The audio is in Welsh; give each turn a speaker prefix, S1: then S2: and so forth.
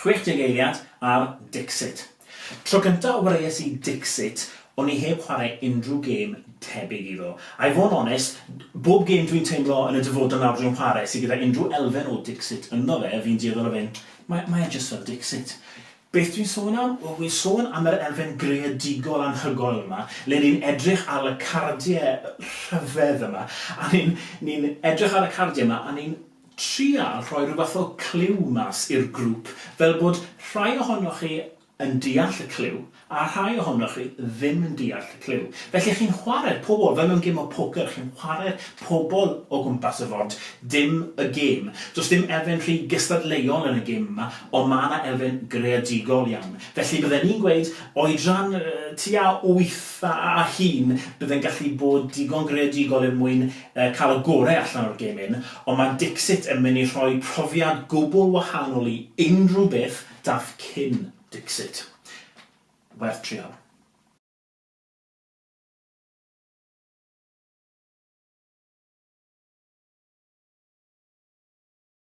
S1: 60 eiliad ar Dixit. Tro gyntaf o wreis I Dixit, o'n I heb chwarae unrhyw gêm tebyg iddo. A I fod yn onest, bob gêm dwi'n teimlo yn y dyfodol nawr dwi'n chwarae sydd gyda unrhyw elfen o Dixit ynddo fe, fi'n dieddol o fynd, mae just fel Dixit. Beth dwi'n sôn am? Wel, wy'n sôn am yr elfen greadigol anhygoel yma, le ni'n edrych ar y cardiau rhyfedd yma, a ni'n edrych ar y cardiau yma, a ni'n trial rhoi rhywbeth o cliw mas i'r grŵp, fel bod rhai ohonoch chi yn deall y cliw, a rhai ohonoch chi ddim yn deall y cliw. Felly chi'n chwarae'r pobl, fel mewn gêm o poker, chi'n chwarae'r pobl o gwmpas y fod, dim y gêm. Does dim elfen rhy gystadleuol yn y gêm yma, ond mae yna elfen greadigol iawn. Felly bydden ni'n gweud, oedran tua 8 a 1, bydden gallu bod digon greadigol yn mwyn cael y gorau allan o'r gêm hyn, ond mae Dixit yn mynd I rhoi profiad gwbl wahanol I unrhyw beth dath cyn Dixit. Werth trial.